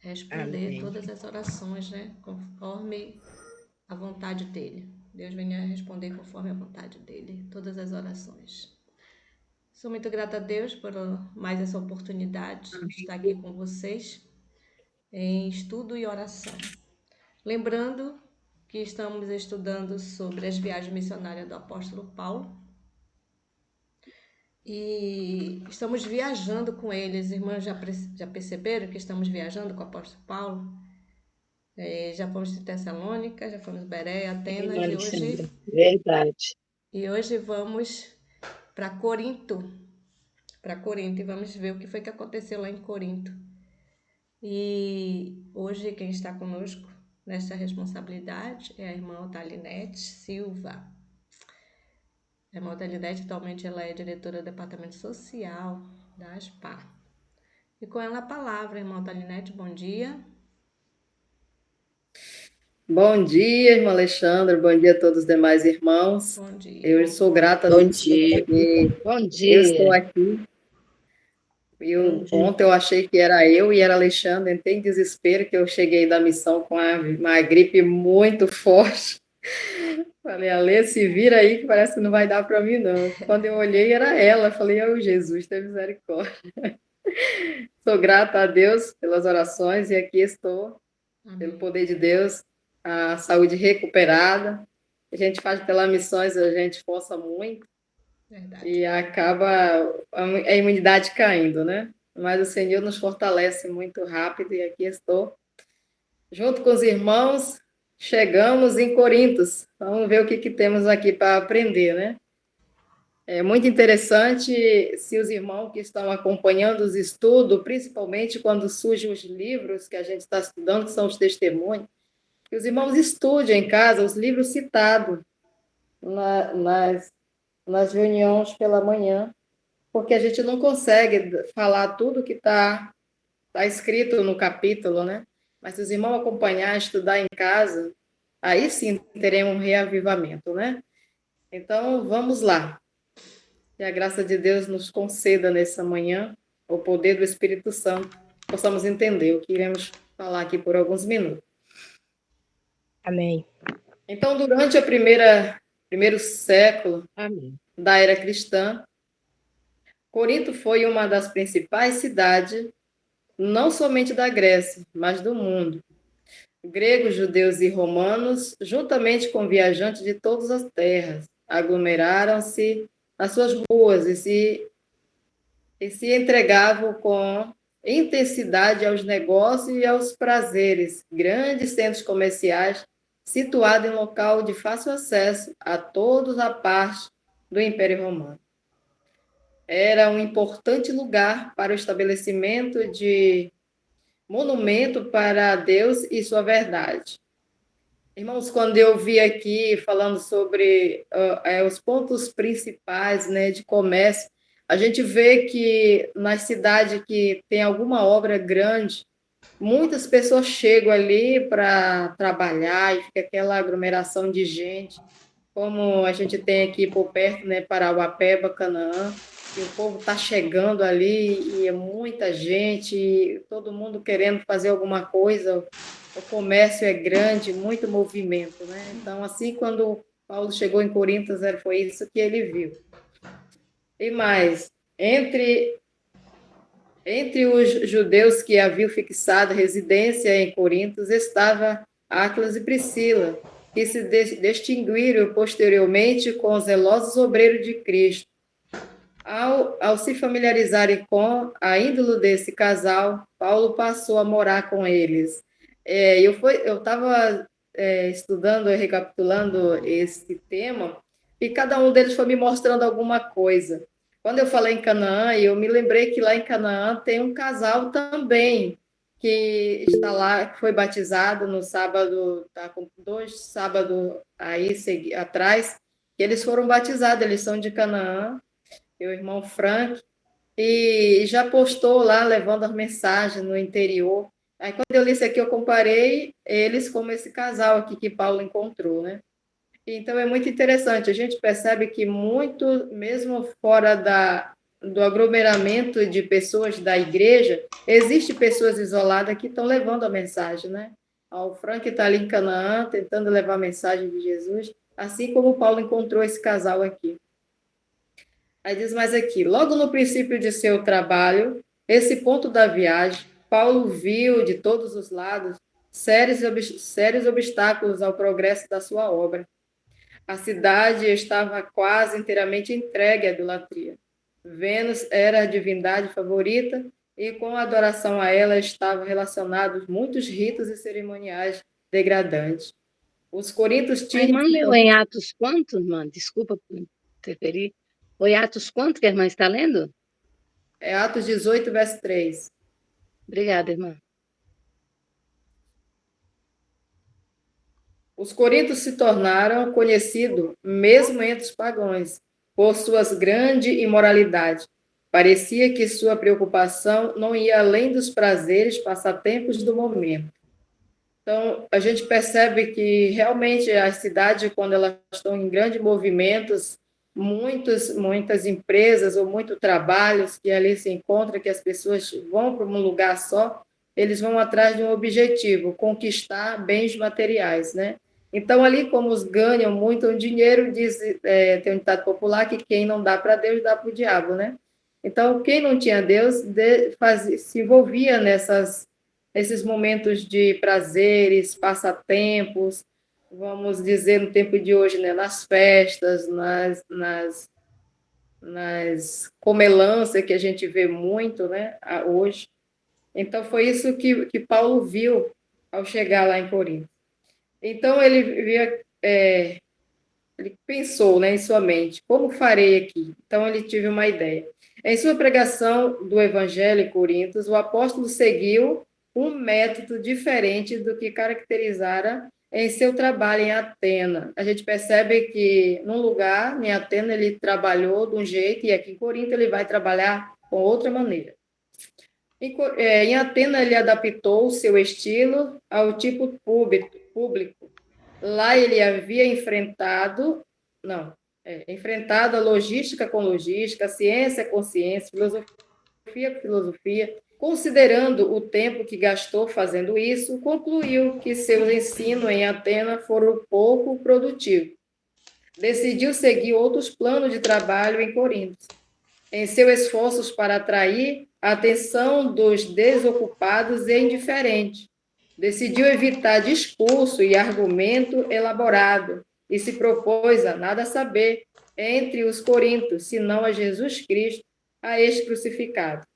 responder Amém. todas as orações, né? Conforme a vontade dele. Deus venha responder conforme a vontade dele, todas as orações. Sou muito grata a Deus por mais essa oportunidade de estar aqui com vocês em estudo e oração. Lembrando que estamos estudando sobre as viagens missionárias do apóstolo Paulo e estamos viajando com ele. As irmãs já perceberam que estamos viajando com o apóstolo Paulo? Já fomos de Tessalônica, já fomos de Bereia, Irmã Atenas Alexandra, verdade. e hoje vamos para Corinto. Para Corinto e vamos ver o que foi que aconteceu lá em Corinto. E hoje quem está conosco nesta responsabilidade é a irmã Otalinete Silva. A irmã Otalinete atualmente ela é diretora do departamento social da ASPA. E com ela a palavra, irmã Otalinete, bom dia. Bom dia, irmã Alexandra. Bom dia a todos os demais irmãos. Bom dia. Eu sou grata a Bom Deus dia. porque Bom eu estou dia. aqui. Bom dia. Ontem eu achei que era eu e era Alexandre. Entrei em desespero que eu cheguei da missão com uma gripe muito forte. Falei, Alê, se vira aí que parece que não vai dar para mim, não. Quando eu olhei, era ela. Falei, oh, Jesus, tem misericórdia. Sou grata a Deus pelas orações e aqui estou, pelo Amém. poder de Deus, a saúde recuperada. A gente faz pela missões, a gente força muito Verdade. e acaba a imunidade caindo, né? Mas o Senhor nos fortalece muito rápido e aqui estou. Junto com os irmãos, chegamos em Corintos. Vamos ver o que temos aqui para aprender, né? É muito interessante se os irmãos que estão acompanhando os estudos, principalmente quando surgem os livros que a gente está estudando, que são os testemunhos, que os irmãos estudem em casa os livros citados nas reuniões pela manhã, porque a gente não consegue falar tudo que tá escrito no capítulo, né? Mas se os irmãos acompanhar, estudar em casa, aí sim teremos um reavivamento, né? Então, vamos lá. Que a graça de Deus nos conceda nessa manhã o poder do Espírito Santo, possamos entender o que iremos falar aqui por alguns minutos. Amém. Então, durante primeiro século Amém. da era cristã, Corinto foi uma das principais cidades, não somente da Grécia, mas do mundo. Gregos, judeus e romanos, juntamente com viajantes de todas as terras, aglomeraram-se nas suas ruas e se entregavam com intensidade aos negócios e aos prazeres. Grandes centros comerciais situados em local de fácil acesso a todos a parte do Império Romano. Era um importante lugar para o estabelecimento de monumento para Deus e sua verdade. Irmãos, quando eu vi aqui falando sobre os pontos principais, né, de comércio, a gente vê que nas cidades que tem alguma obra grande, muitas pessoas chegam ali para trabalhar e fica aquela aglomeração de gente, como a gente tem aqui por perto, né, Parauapeba, Canaã, e o povo está chegando ali e é muita gente, e todo mundo querendo fazer alguma coisa, o comércio é grande, muito movimento, né? Então, assim, quando Paulo chegou em Corinto, foi isso que ele viu. E mais, entre os judeus que haviam fixado residência em Corinto, estava Áquilas e Priscila, que se distinguiram posteriormente com os zelosos obreiros de Cristo. Ao se familiarizarem com a índole desse casal, Paulo passou a morar com eles. Eu estava estudando e recapitulando esse tema, e cada um deles foi me mostrando alguma coisa. Quando eu falei em Canaã, eu me lembrei que lá em Canaã tem um casal também, que está lá, que foi batizado no sábado, está com 2 sábados aí atrás, que eles foram batizados, eles são de Canaã, meu irmão Frank, e já postou lá, levando as mensagens no interior. Aí, quando eu li isso aqui, eu comparei eles como esse casal aqui que Paulo encontrou, né? Então, é muito interessante. A gente percebe que muito, mesmo fora do aglomeramento de pessoas da igreja, existem pessoas isoladas que estão levando a mensagem, né? O Frank está ali em Canaã, tentando levar a mensagem de Jesus, assim como Paulo encontrou esse casal aqui. Aí diz mais aqui, logo no princípio de seu trabalho, esse ponto da viagem, Paulo viu de todos os lados sérios obstáculos ao progresso da sua obra. A cidade estava quase inteiramente entregue à idolatria. Vênus era a divindade favorita e com a adoração a ela estavam relacionados muitos ritos e cerimoniais degradantes. Os coríntios A tinham... irmã leu em Atos quanto, irmã? Desculpa por interferir. Foi Atos quanto que a irmã está lendo? É Atos 18, verso 3. Obrigada, irmã. Os coríntios se tornaram conhecidos, mesmo entre os pagãos, por suas grande imoralidade. Parecia que sua preocupação não ia além dos prazeres, passatempos do momento. Então, a gente percebe que realmente a cidade, quando elas estão em grandes movimentos, muitas empresas ou muitos trabalhos que ali se encontram, que as pessoas vão para um lugar só, eles vão atrás de um objetivo, conquistar bens materiais, né? Então, ali, como os ganham muito dinheiro, tem um ditado popular que quem não dá para Deus, dá para o diabo, né? Então, quem não tinha Deus se envolvia nesses momentos de prazeres, passatempos, vamos dizer, no tempo de hoje, né? Nas festas, nas comelâncias que a gente vê muito, né? Hoje. Então, foi isso que Paulo viu ao chegar lá em Corinto. Então, ele pensou, né, em sua mente, como farei aqui? Então, ele teve uma ideia. Em sua pregação do Evangelho em Coríntios, o apóstolo seguiu um método diferente do que caracterizara em seu trabalho em Atena. A gente percebe que, num lugar, em Atena, ele trabalhou de um jeito, e aqui em Corinto ele vai trabalhar com outra maneira. Em Atena, ele adaptou o seu estilo ao tipo público. Lá ele havia enfrentado a logística com logística, a ciência com ciência, filosofia com filosofia. Considerando o tempo que gastou fazendo isso, concluiu que seus ensinos em Atena foram pouco produtivos. Decidiu seguir outros planos de trabalho em Corinto. Em seus esforços para atrair a atenção dos desocupados e indiferentes, decidiu evitar discurso e argumento elaborado e se propôs a nada saber entre os coríntios, senão a Jesus Cristo, a este crucificado.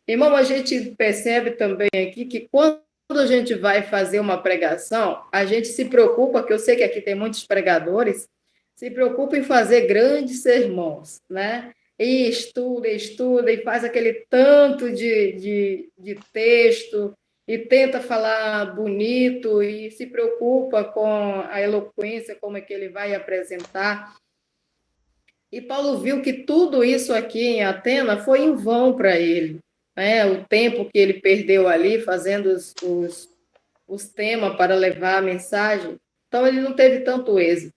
Irmão, a gente percebe também aqui que quando a gente vai fazer uma pregação, a gente se preocupa, que eu sei que aqui tem muitos pregadores, se preocupa em fazer grandes sermões, né? E estuda, e faz aquele tanto de texto, e tenta falar bonito, e se preocupa com a eloquência, como é que ele vai apresentar. E Paulo viu que tudo isso aqui em Atena foi em vão para ele, né? O tempo que ele perdeu ali fazendo os temas para levar a mensagem, então ele não teve tanto êxito.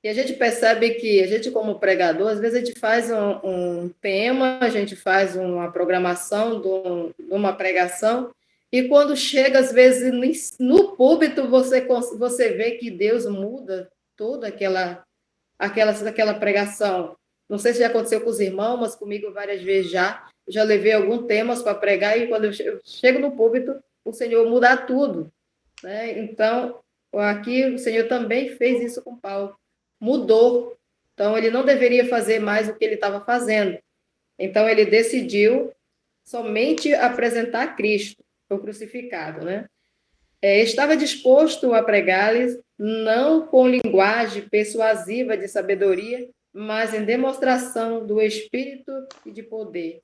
E a gente percebe que a gente, como pregador, às vezes a gente faz um tema, a gente faz uma programação de uma pregação, e quando chega, às vezes, no púlpito, você vê que Deus muda toda aquela pregação. Não sei se já aconteceu com os irmãos, mas comigo várias vezes já levei alguns temas para pregar, e quando eu chego no púlpito, o Senhor muda tudo, né? Então, aqui o Senhor também fez isso com Paulo. Mudou. Então, ele não deveria fazer mais o que ele estava fazendo. Então, ele decidiu somente apresentar Cristo, o crucificado, né? Estava disposto a pregar-lhes, não com linguagem persuasiva de sabedoria, mas em demonstração do Espírito e de poder.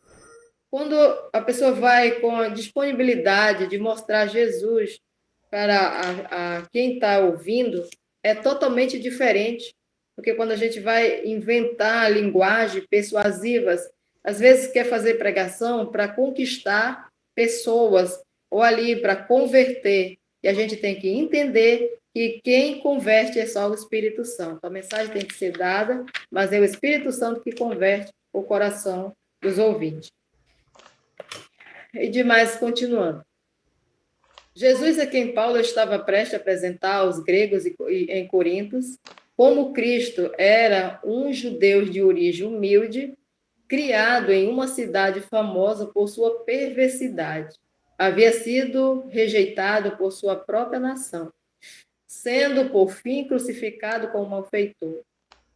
Quando a pessoa vai com a disponibilidade de mostrar Jesus para a quem está ouvindo, é totalmente diferente. Porque quando a gente vai inventar linguagens persuasivas, às vezes quer fazer pregação para conquistar pessoas, ou ali para converter. E a gente tem que entender que quem converte é só o Espírito Santo. A mensagem tem que ser dada, mas é o Espírito Santo que converte o coração dos ouvintes. E demais, continuando. Jesus é quem Paulo estava prestes a apresentar aos gregos em Corintos, como Cristo era um judeu de origem humilde, criado em uma cidade famosa por sua perversidade. Havia sido rejeitado por sua própria nação, sendo por fim crucificado como malfeitor.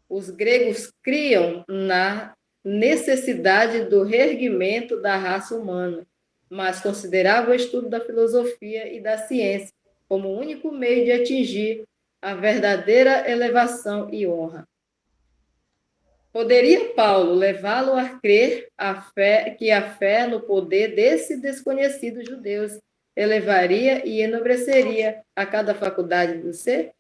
Os gregos criam na necessidade do reerguimento da raça humana, mas consideravam o estudo da filosofia e da ciência como o único meio de atingir a verdadeira elevação e honra. Poderia Paulo levá-lo a crer que a fé no poder desse desconhecido judeu elevaria e enobreceria a cada faculdade do ser?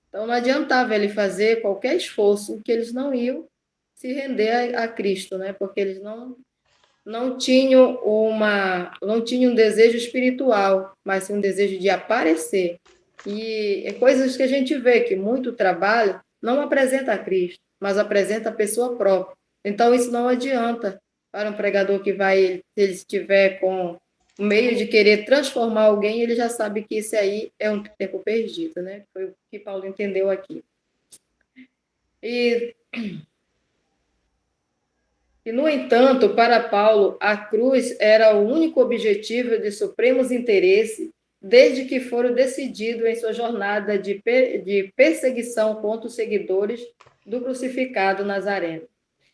Então não adiantava ele fazer qualquer esforço, que eles não iam se render a Cristo, né? Porque eles não tinham um desejo espiritual, mas sim um desejo de aparecer. E é coisas que a gente vê que muito trabalho não apresenta a Cristo, mas apresenta a pessoa própria. Então isso não adianta para um pregador que vai, se ele estiver com o meio de querer transformar alguém, ele já sabe que isso aí é um tempo perdido, né? Foi o que Paulo entendeu aqui. E, no entanto, para Paulo, a cruz era o único objetivo de supremos interesse, desde que foram decidido em sua jornada de perseguição contra os seguidores do crucificado Nazareno.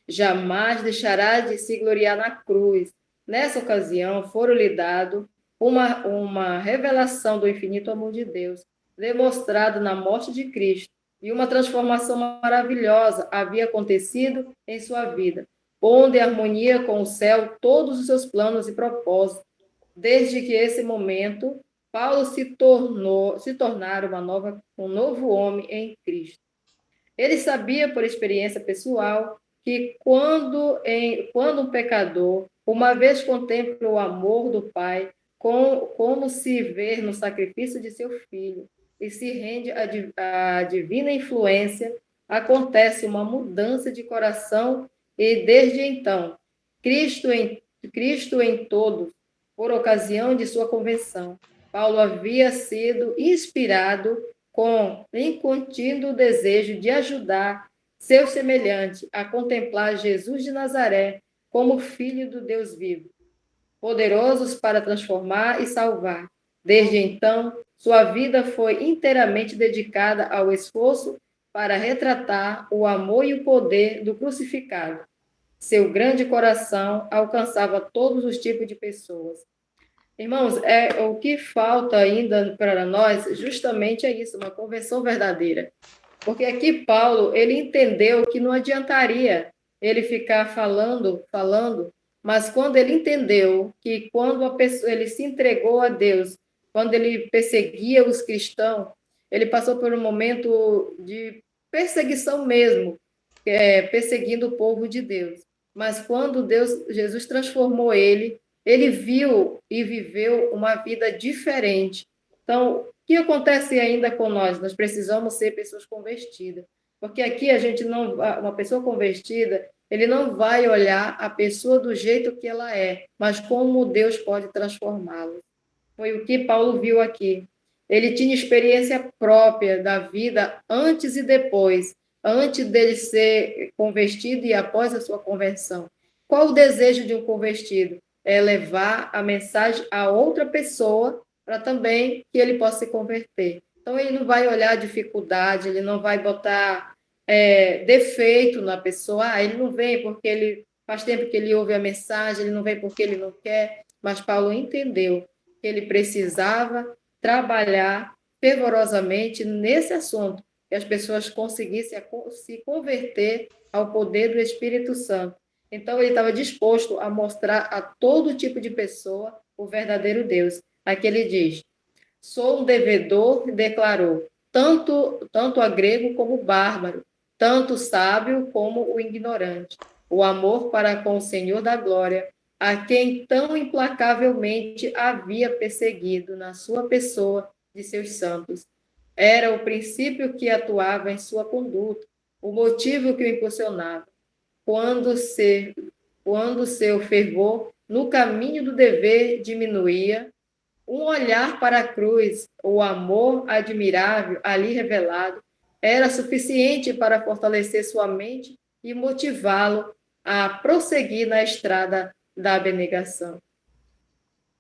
Jamais deixará de se gloriar na cruz. Nessa ocasião, foram-lhe dado uma revelação do infinito amor de Deus, demonstrado na morte de Cristo, e uma transformação maravilhosa havia acontecido em sua vida, pondo em harmonia com o céu todos os seus planos e propósitos. Desde que esse momento, Paulo se tornara um novo homem em Cristo. Ele sabia por experiência pessoal que quando um pecador, uma vez contempla o amor do Pai, como se vê no sacrifício de seu filho, e se rende à divina influência, acontece uma mudança de coração, e desde então, Cristo em todos, por ocasião de sua conversão, Paulo havia sido inspirado em contínuo desejo de ajudar seu semelhante a contemplar Jesus de Nazaré como Filho do Deus vivo, poderosos para transformar e salvar. Desde então, sua vida foi inteiramente dedicada ao esforço para retratar o amor e o poder do crucificado. Seu grande coração alcançava todos os tipos de pessoas. Irmãos, o que falta ainda para nós justamente é isso, uma conversão verdadeira. Porque aqui Paulo, ele entendeu que não adiantaria ele ficar falando, mas quando ele entendeu que quando ele se entregou a Deus, quando ele perseguia os cristãos, ele passou por um momento de perseguição mesmo, perseguindo o povo de Deus. Mas quando Jesus transformou ele viu e viveu uma vida diferente. Então, o que acontece ainda com nós? Nós precisamos ser pessoas convertidas. Porque aqui uma pessoa convertida, ele não vai olhar a pessoa do jeito que ela é, mas como Deus pode transformá-la. Foi o que Paulo viu aqui. Ele tinha experiência própria da vida antes e depois, antes dele ser convertido e após a sua conversão. Qual o desejo de um convertido? É levar a mensagem a outra pessoa para também que ele possa se converter. Então, ele não vai olhar dificuldade, ele não vai botar defeito na pessoa. Ele não vem porque ele faz tempo que ele ouve a mensagem, ele não vem porque ele não quer. Mas Paulo entendeu que ele precisava trabalhar fervorosamente nesse assunto, que as pessoas conseguissem se converter ao poder do Espírito Santo. Então, ele estava disposto a mostrar a todo tipo de pessoa o verdadeiro Deus. Aqui ele diz: sou um devedor, declarou, tanto a grego como o bárbaro, tanto o sábio como o ignorante. O amor para com o Senhor da glória, a quem tão implacavelmente havia perseguido na sua pessoa de seus santos. Era o princípio que atuava em sua conduta, o motivo que o impulsionava. Quando se quando seu fervor no caminho do dever diminuía, um olhar para a cruz, o amor admirável ali revelado, era suficiente para fortalecer sua mente e motivá-lo a prosseguir na estrada da abnegação.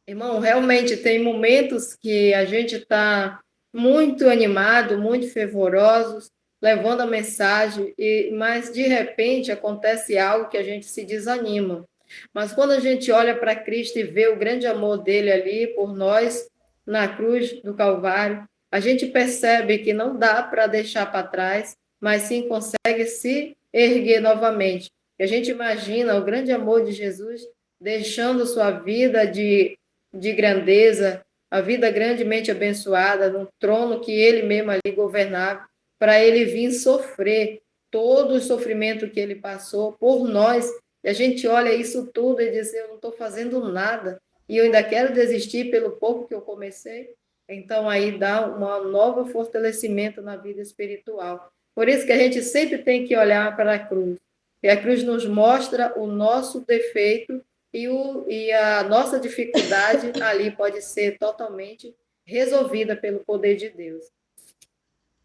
Irmão, realmente tem momentos que a gente está muito animado, muito fervorosos, levando a mensagem, mas de repente acontece algo que a gente se desanima. Mas quando a gente olha para Cristo e vê o grande amor dele ali por nós, na cruz do Calvário, a gente percebe que não dá para deixar para trás, mas sim consegue se erguer novamente. E a gente imagina o grande amor de Jesus deixando sua vida de grandeza, a vida grandemente abençoada, no trono que ele mesmo ali governava, para ele vir sofrer todo o sofrimento que ele passou por nós. E a gente olha isso tudo e diz, eu não estou fazendo nada, e eu ainda quero desistir pelo pouco que eu comecei. Então, aí dá um novo fortalecimento na vida espiritual. Por isso que a gente sempre tem que olhar para a cruz. E a cruz nos mostra o nosso defeito e a nossa dificuldade ali pode ser totalmente resolvida pelo poder de Deus.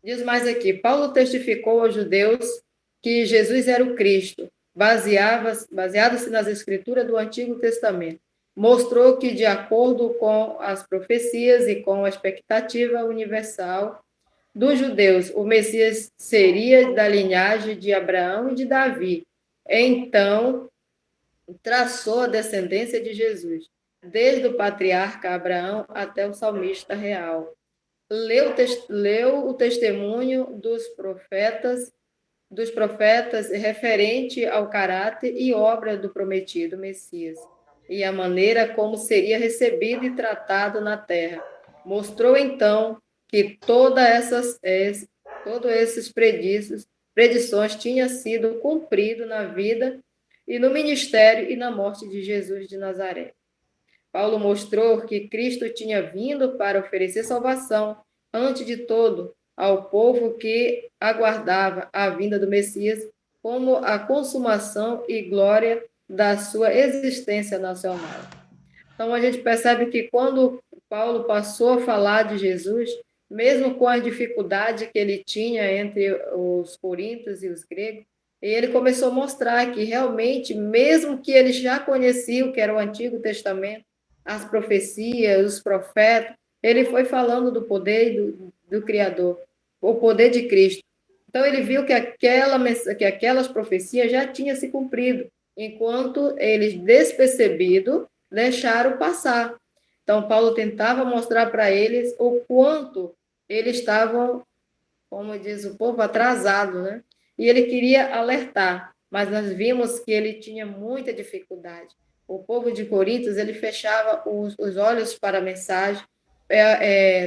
Diz mais aqui, Paulo testificou aos judeus que Jesus era o Cristo, baseado-se nas escrituras do Antigo Testamento. Mostrou que, de acordo com as profecias e com a expectativa universal dos judeus, o Messias seria da linhagem de Abraão e de Davi. Então, traçou a descendência de Jesus, desde o patriarca Abraão até o salmista real. Leu o testemunho dos profetas referente ao caráter e obra do prometido Messias, e a maneira como seria recebido e tratado na terra. Mostrou, então, que todas essas predições tinham sido cumpridas na vida e no ministério e na morte de Jesus de Nazaré. Paulo mostrou que Cristo tinha vindo para oferecer salvação, antes de todo, ao povo que aguardava a vinda do Messias como a consumação e glória da sua existência nacional. Então, a gente percebe que quando Paulo passou a falar de Jesus, mesmo com a dificuldade que ele tinha entre os coríntios e os gregos, ele começou a mostrar que realmente, mesmo que ele já conhecia o que era o Antigo Testamento, as profecias, os profetas, ele foi falando do poder do Criador, o poder de Cristo. Então, ele viu que aquelas profecias já tinham se cumprido, enquanto eles, despercebidos, deixaram passar. Então, Paulo tentava mostrar para eles o quanto eles estavam, como diz o povo, atrasados, né? E ele queria alertar, mas nós vimos que ele tinha muita dificuldade. O povo de Coríntios, ele fechava os olhos para a mensagem,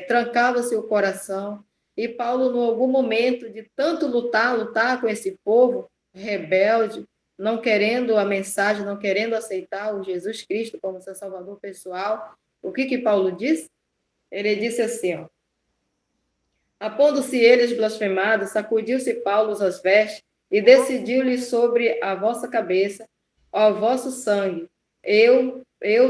trancava-se o coração, e Paulo, em algum momento, de tanto lutar com esse povo rebelde, não querendo a mensagem, não querendo aceitar o Jesus Cristo como seu salvador pessoal, o que Paulo disse? Ele disse assim, ó, apondo-se eles blasfemados, sacudiu-se Paulo as vestes e decidiu-lhe sobre a vossa cabeça, ao vosso sangue. Eu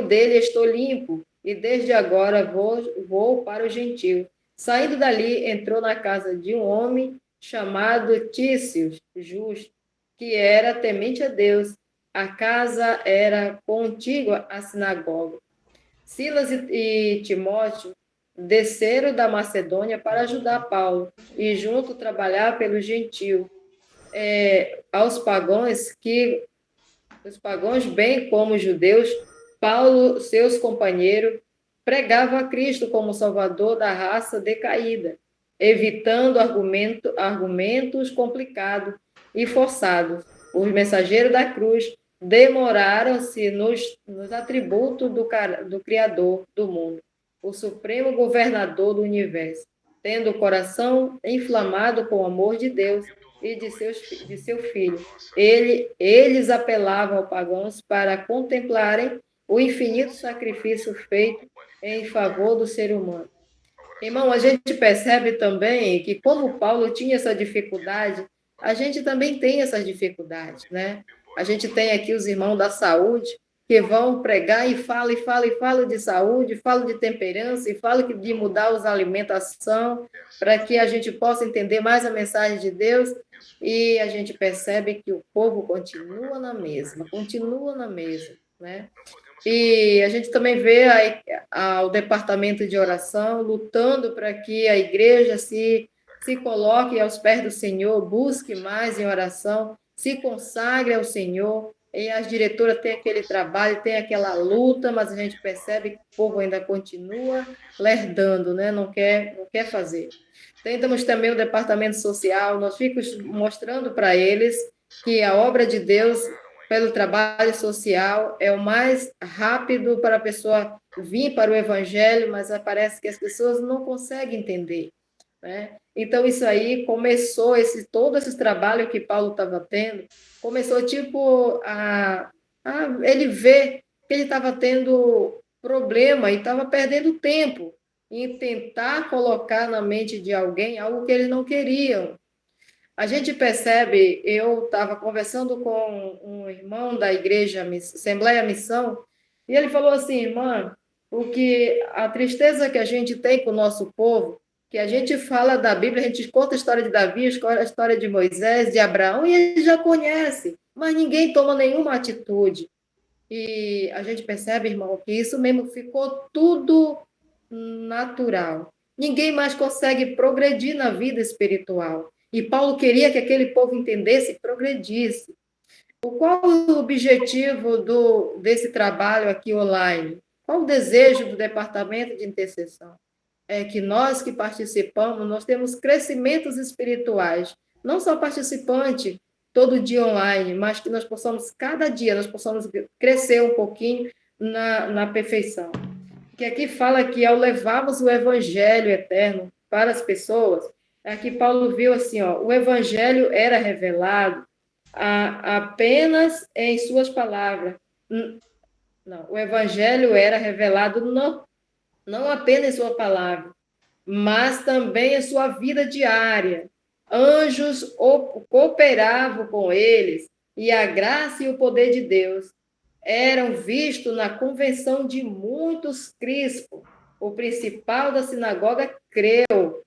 dele estou limpo, e desde agora vou para o gentio. Saindo dali, entrou na casa de um homem chamado Tício, justo, que era temente a Deus. A casa era contígua à sinagoga. Silas e Timóteo desceram da Macedônia para ajudar Paulo e junto trabalhar pelo gentio, aos pagãos, bem como os judeus. Paulo, seus companheiros, pregava a Cristo como Salvador da raça decaída, evitando argumentos complicados e forçados. Os mensageiros da cruz demoraram-se nos atributos do Criador do mundo, o supremo governador do universo, tendo o coração inflamado com o amor de Deus e de seu Filho. Eles apelavam aos pagãos para contemplarem o infinito sacrifício feito em favor do ser humano. Irmão, a gente percebe também que, como Paulo tinha essa dificuldade, a gente também tem essas dificuldades, né? A gente tem aqui os irmãos da saúde, que vão pregar e fala de saúde, fala de temperança, e fala de mudar os alimentação, para que a gente possa entender mais a mensagem de Deus, e a gente percebe que o povo continua na mesma, né? E a gente também vê o departamento de oração lutando para que a igreja se coloque aos pés do Senhor, busque mais em oração, se consagre ao Senhor. E as diretoras têm aquele trabalho, tem aquela luta, mas a gente percebe que o povo ainda continua lerdando, né? Não quer fazer. Temos também o departamento social, nós ficamos mostrando para eles que a obra de Deus, pelo trabalho social, é o mais rápido para a pessoa vir para o evangelho, mas parece que as pessoas não conseguem entender, né? Então, isso aí começou, todo esse trabalho que Paulo estava tendo, começou tipo ele ver que ele estava tendo problema e estava perdendo tempo em tentar colocar na mente de alguém algo que eles não queriam. A gente percebe, eu estava conversando com um irmão da igreja Assembleia Missão, e ele falou assim, irmã, a tristeza que a gente tem com o nosso povo, que a gente fala da Bíblia, a gente conta a história de Davi, a história de Moisés, de Abraão, e ele já conhece, mas ninguém toma nenhuma atitude. E a gente percebe, irmão, que isso mesmo ficou tudo natural. Ninguém mais consegue progredir na vida espiritual. E Paulo queria que aquele povo entendesse e progredisse. Qual o objetivo desse trabalho aqui online? Qual o desejo do departamento de intercessão? É que nós que participamos, nós temos crescimentos espirituais, não só participante todo dia online, mas que nós possamos, cada dia, nós possamos crescer um pouquinho na perfeição. Que aqui fala que ao levarmos o evangelho eterno para as pessoas, aqui Paulo viu assim, o evangelho era revelado apenas em suas palavras. Não, o evangelho era revelado não apenas em sua palavra, mas também em sua vida diária. Anjos cooperavam com eles, e a graça e o poder de Deus eram vistos na convenção de muitos crispos. O principal da sinagoga creu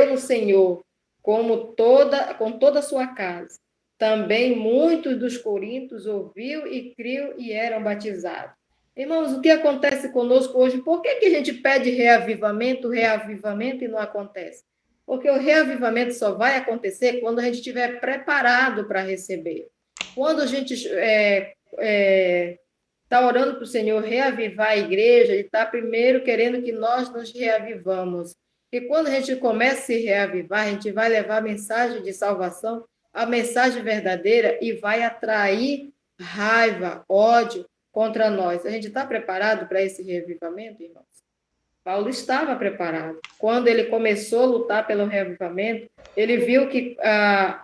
no Senhor, com toda a sua casa. Também muitos dos coríntios ouviu e criou e eram batizados. Irmãos, o que acontece conosco hoje? Por que a gente pede reavivamento e não acontece? Porque o reavivamento só vai acontecer quando a gente estiver preparado para receber. Quando a gente está orando para o Senhor reavivar a igreja, Ele está primeiro querendo que nós nos reavivamos. E quando a gente começa a se reavivar, a gente vai levar a mensagem de salvação, a mensagem verdadeira, e vai atrair raiva, ódio contra nós. A gente está preparado para esse reavivamento, irmãos? Paulo estava preparado. Quando ele começou a lutar pelo reavivamento, ele viu que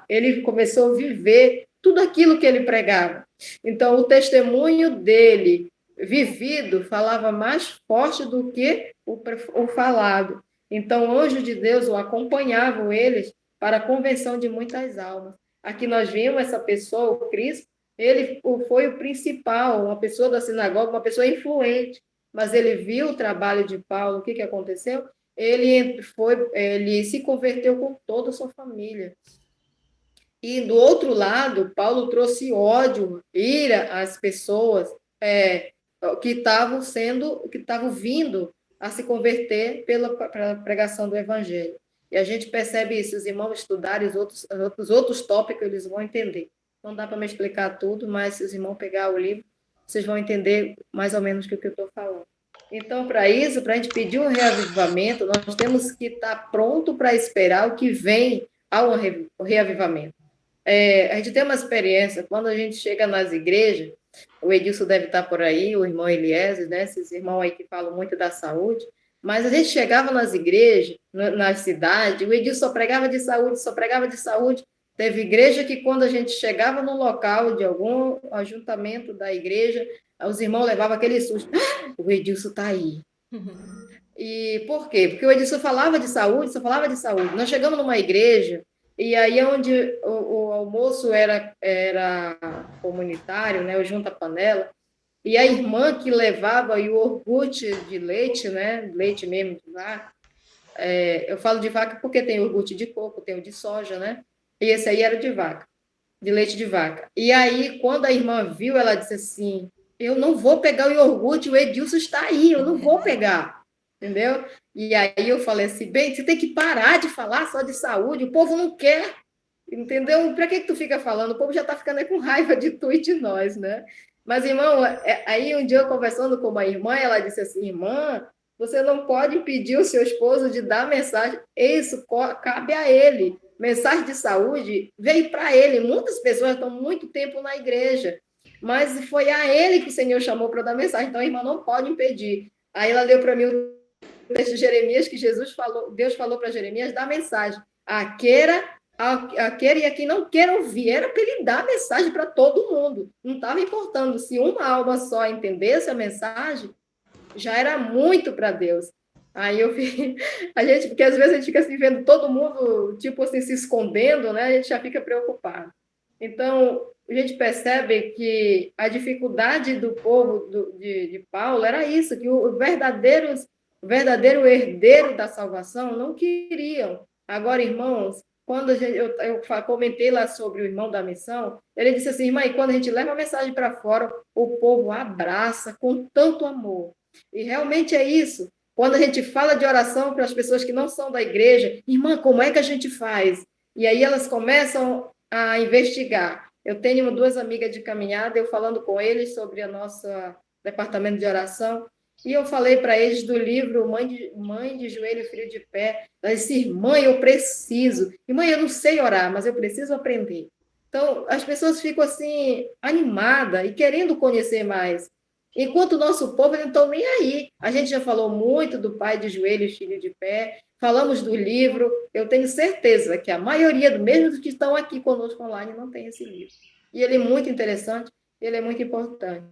ele começou a viver tudo aquilo que ele pregava. Então, o testemunho dele vivido falava mais forte do que o falado. Então, anjos de Deus o acompanhavam eles para a conversão de muitas almas. Aqui nós vimos essa pessoa, o Cristo, ele foi o principal, uma pessoa da sinagoga, uma pessoa influente, mas ele viu o trabalho de Paulo. O que aconteceu? Ele se converteu com toda a sua família. E do outro lado, Paulo trouxe ódio, ira às pessoas que estavam vindo a se converter pela pregação do evangelho. E a gente percebe isso, os irmãos estudarem os outros tópicos, eles vão entender. Não dá para me explicar tudo, mas se os irmãos pegar o livro, vocês vão entender mais ou menos o que eu estou falando. Então, para isso, para a gente pedir um reavivamento, nós temos que estar pronto para esperar o que vem ao reavivamento. A gente tem uma experiência, quando a gente chega nas igrejas, o Edilson deve estar por aí, o irmão Eliezer, né? Esses irmãos aí que falam muito da saúde, mas a gente chegava nas igrejas, na cidade, o Edilson só pregava de saúde. Teve igreja que quando a gente chegava no local de algum ajuntamento da igreja, os irmãos levavam aquele susto, o Edilson está aí. E por quê? Porque o Edilson falava de saúde, só falava de saúde. Nós chegamos numa igreja e aí onde o almoço era comunitário, né, o junta-panela, e a irmã que levava o iogurte de leite, né, leite mesmo de vaca, eu falo de vaca porque tem o iogurte de coco, tem o de soja, né, e esse aí era de vaca, de leite de vaca. E aí, quando a irmã viu, ela disse assim, eu não vou pegar o iogurte, o Edilson está aí, eu não vou pegar, entendeu? E aí eu falei assim, bem, você tem que parar de falar só de saúde, o povo não quer, entendeu? Para que tu fica falando? O povo já está ficando com raiva de tu e de nós, né? Mas, irmão, aí um dia eu conversando com uma irmã, ela disse assim, irmã, você não pode impedir o seu esposo de dar mensagem, isso cabe a ele. Mensagem de saúde veio para ele. Muitas pessoas estão muito tempo na igreja, mas foi a ele que o Senhor chamou para dar mensagem, então a irmã não pode impedir. Aí ela leu para mim o texto de Jeremias, que Deus falou para Jeremias dar mensagem. A queira e a quem não queira ouvir, era para ele dar mensagem para todo mundo. Não estava importando se uma alma só entendesse a mensagem, já era muito para Deus. Aí eu vi, porque às vezes a gente fica assim, vendo todo mundo, tipo assim, se escondendo, né? A gente já fica preocupado. Então, a gente percebe que a dificuldade do povo de Paulo era isso, que o verdadeiro herdeiro da salvação não queriam. Agora, irmãos, quando eu comentei lá sobre o irmão da missão, ele disse assim, irmã, e quando a gente leva a mensagem para fora, o povo abraça com tanto amor. E realmente é isso. Quando a gente fala de oração para as pessoas que não são da igreja, irmã, como é que a gente faz? E aí elas começam a investigar. Eu tenho 2 amigas de caminhada, eu falando com eles sobre o nosso departamento de oração, e eu falei para eles do livro Mãe de Joelho e Filho de Pé. Ela disse, irmã, eu preciso. Irmã, eu não sei orar, mas eu preciso aprender. Então, as pessoas ficam assim, animadas e querendo conhecer mais. Enquanto o nosso povo não estão nem aí. A gente já falou muito do Pai de Joelho e Filho de Pé, falamos do livro. Eu tenho certeza que a maioria, mesmo dos que estão aqui conosco online, não tem esse livro. E ele é muito interessante, ele é muito importante.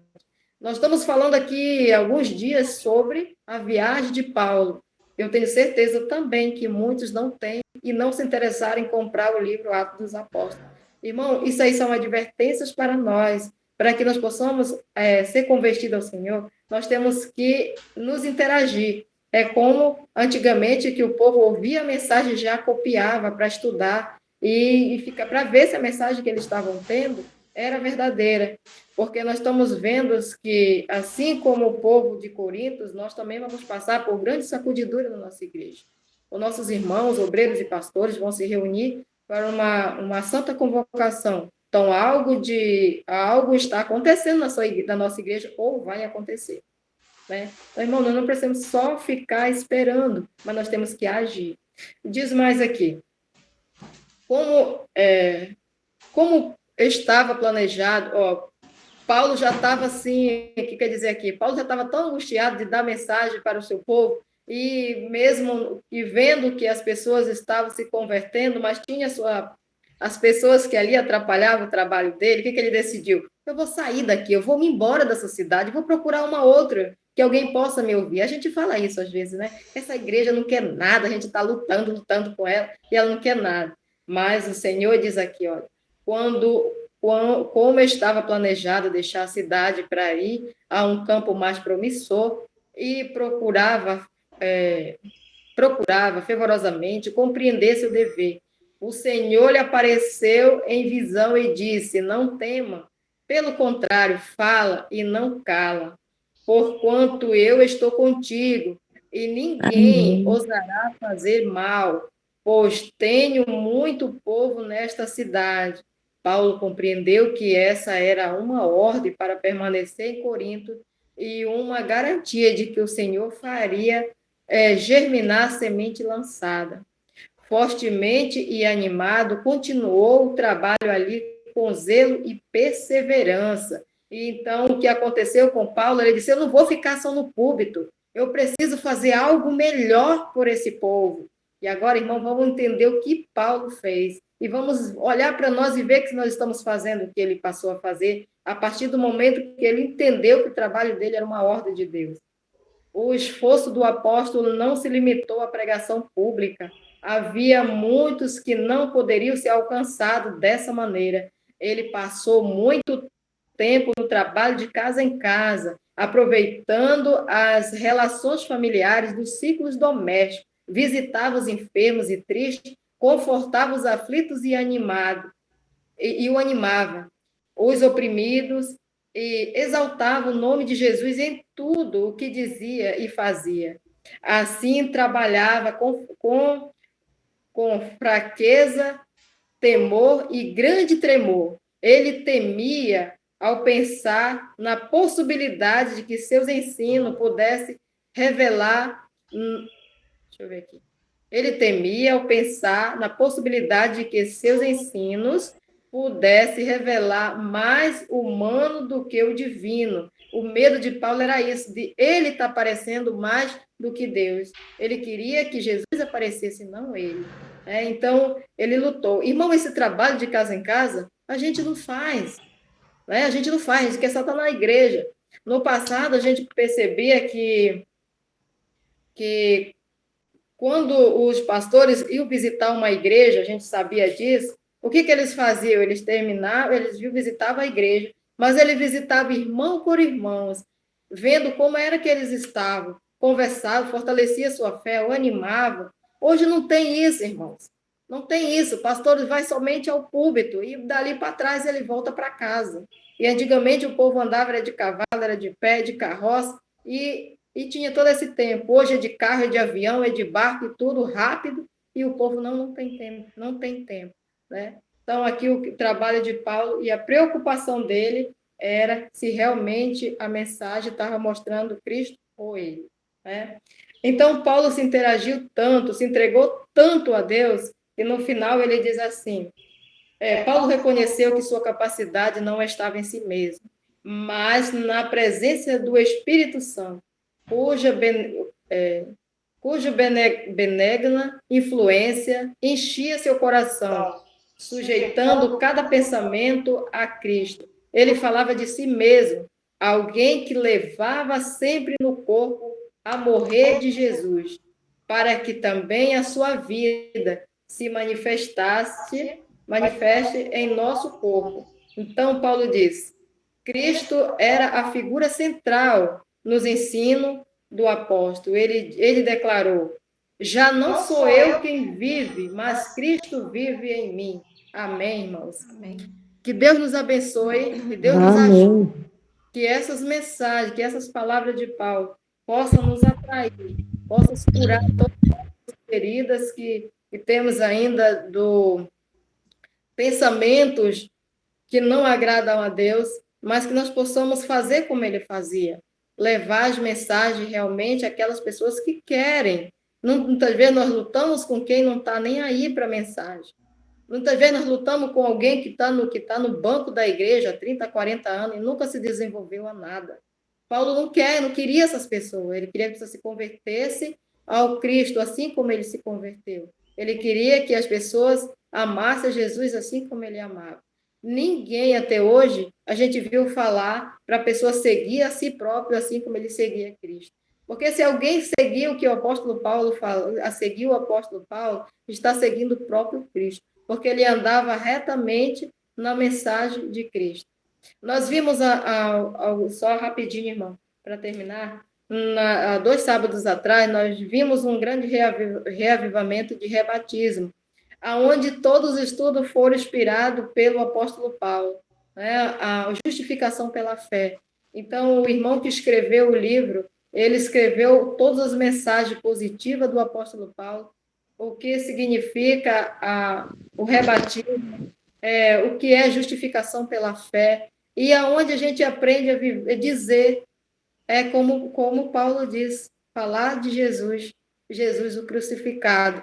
Nós estamos falando aqui alguns dias sobre a viagem de Paulo. Eu tenho certeza também que muitos não têm e não se interessaram em comprar o livro Atos dos Apóstolos. Irmão, isso aí são advertências para nós, para que nós possamos ser convertidos ao Senhor, nós temos que nos interagir. É como antigamente que o povo ouvia a mensagem e já copiava para estudar e ficar para ver se a mensagem que eles estavam tendo era verdadeira. Porque nós estamos vendo que, assim como o povo de Corinto, nós também vamos passar por grande sacudidura na nossa igreja. Os nossos irmãos, obreiros e pastores vão se reunir para uma santa convocação. Então, algo está acontecendo na nossa igreja ou vai acontecer. Né? Então, irmão, nós não precisamos só ficar esperando, mas nós temos que agir. Diz mais aqui. Como estava planejado, Paulo já estava assim, o que quer dizer aqui? Paulo já estava tão angustiado de dar mensagem para o seu povo, e mesmo e vendo que as pessoas estavam se convertendo, mas tinha as pessoas que ali atrapalhavam o trabalho dele, o que ele decidiu? Eu vou sair daqui, eu vou me embora dessa cidade, vou procurar uma outra, que alguém possa me ouvir. A gente fala isso às vezes, né? Essa igreja não quer nada, a gente está lutando com ela, e ela não quer nada. Mas o Senhor diz aqui, olha, como estava planejado deixar a cidade para ir a um campo mais promissor, e procurava fervorosamente compreender seu dever. O Senhor lhe apareceu em visão e disse, não tema, pelo contrário, fala e não cala, porquanto eu estou contigo, e ninguém ousará fazer mal, pois tenho muito povo nesta cidade. Paulo compreendeu que essa era uma ordem para permanecer em Corinto e uma garantia de que o Senhor faria germinar a semente lançada. Fortemente e animado, continuou o trabalho ali com zelo e perseverança. E então, o que aconteceu com Paulo, ele disse, eu não vou ficar só no púlpito, eu preciso fazer algo melhor por esse povo. E agora, irmão, vamos entender o que Paulo fez. E vamos olhar para nós e ver que nós estamos fazendo o que ele passou a fazer, a partir do momento que ele entendeu que o trabalho dele era uma ordem de Deus. O esforço do apóstolo não se limitou à pregação pública, havia muitos que não poderiam ser alcançados dessa maneira. Ele passou muito tempo no trabalho de casa em casa, aproveitando as relações familiares dos ciclos domésticos, visitava os enfermos e tristes, confortava os aflitos e o animava, os oprimidos, e exaltava o nome de Jesus em tudo o que dizia e fazia. Assim, trabalhava com fraqueza, temor e grande tremor. Ele temia ao pensar na possibilidade de que seus ensinos pudessem revelar. Deixa eu ver aqui. Ele temia ao pensar na possibilidade de que seus ensinos pudessem revelar mais humano do que o divino. O medo de Paulo era isso, de ele estar aparecendo mais do que Deus. Ele queria que Jesus aparecesse, não ele. Então, ele lutou. Irmão, esse trabalho de casa em casa, a gente não faz. A gente não faz, a gente quer só estar na igreja. No passado, a gente percebia que quando os pastores iam visitar uma igreja, a gente sabia disso, o que eles faziam? Eles visitavam a igreja, mas ele visitava irmão por irmãos, vendo como era que eles estavam, conversava, fortalecia sua fé, o animava. Hoje não tem isso, irmãos. Não tem isso. O pastor vai somente ao púlpito e dali para trás ele volta para casa. E antigamente o povo andava era de cavalo, era de pé, de carroça, e tinha todo esse tempo. Hoje é de carro, é de avião, é de barco e tudo rápido, e o povo não tem tempo, não tem tempo, né? Então, aqui o trabalho de Paulo e a preocupação dele era se realmente a mensagem estava mostrando Cristo ou ele, né? Então, Paulo se interagiu tanto, se entregou tanto a Deus, e no final ele diz assim, Paulo reconheceu que sua capacidade não estava em si mesmo, mas na presença do Espírito Santo, cuja benigna influência enchia seu coração, sujeitando cada pensamento a Cristo. Ele falava de si mesmo, alguém que levava sempre no corpo a morrer de Jesus, para que também a sua vida se manifeste em nosso corpo. Então, Paulo diz, Cristo era a figura central nos ensinos do apóstolo. Ele declarou, já não sou eu quem vive, mas Cristo vive em mim. Amém, irmãos? Amém. Que Deus nos abençoe, que Deus nos ajude, que essas mensagens, que essas palavras de Paulo possam nos atrair, possam curar todas as feridas que temos ainda do pensamentos que não agradam a Deus, mas que nós possamos fazer como ele fazia, levar as mensagens realmente àquelas pessoas que querem. Muitas vezes nós lutamos com quem não está nem aí para a mensagem. Muitas vezes nós lutamos com alguém que está no banco da igreja há 30, 40 anos e nunca se desenvolveu a nada. Paulo não queria essas pessoas, ele queria que as pessoas se convertessem ao Cristo, assim como ele se converteu. Ele queria que as pessoas amassem Jesus assim como ele amava. Ninguém até hoje a gente viu falar para a pessoa seguir a si próprio assim como ele seguia Cristo. Porque se alguém seguir o que o apóstolo Paulo seguiu o apóstolo Paulo, está seguindo o próprio Cristo, porque ele andava retamente na mensagem de Cristo. Nós vimos, só rapidinho, irmão, para terminar, há 2 sábados atrás, nós vimos um grande reavivamento de rebatismo, aonde todos os estudos foram inspirados pelo apóstolo Paulo, né? A justificação pela fé. Então, o irmão que escreveu o livro, ele escreveu todas as mensagens positivas do apóstolo Paulo, o que significa o rebatismo, o que é justificação pela fé, e aonde a gente aprende a dizer, como Paulo diz, falar de Jesus, Jesus o crucificado.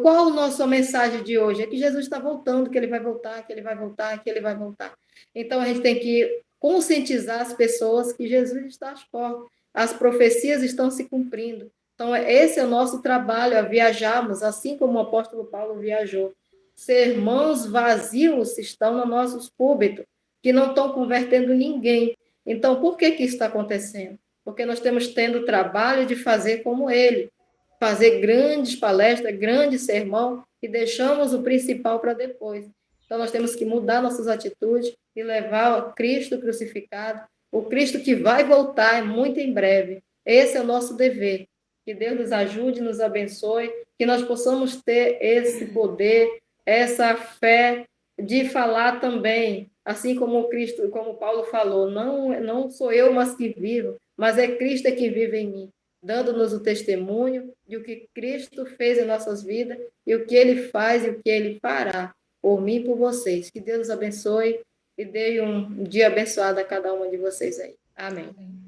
Qual a nossa mensagem de hoje? É que Jesus está voltando, que ele vai voltar, que ele vai voltar, que ele vai voltar. Então, a gente tem que conscientizar as pessoas que Jesus está às portas, as profecias estão se cumprindo. Então, esse é o nosso trabalho, a viajarmos, assim como o apóstolo Paulo viajou. Sermãos vazios estão nos nossos púlpitos, que não estão convertendo ninguém. Então, por que isso está acontecendo? Porque nós temos tendo o trabalho de fazer como ele, fazer grandes palestras, grande sermão, e deixamos o principal para depois. Então, nós temos que mudar nossas atitudes e levar o Cristo crucificado, o Cristo que vai voltar muito em breve. Esse é o nosso dever. Que Deus nos ajude, nos abençoe, que nós possamos ter esse poder, essa fé de falar também, assim como Cristo, como Paulo falou, não sou eu, mas que vivo, mas é Cristo que vive em mim, dando-nos o testemunho de o que Cristo fez em nossas vidas e o que Ele faz e o que Ele fará por mim e por vocês. Que Deus os abençoe e dê um dia abençoado a cada uma de vocês aí. Amém. Amém.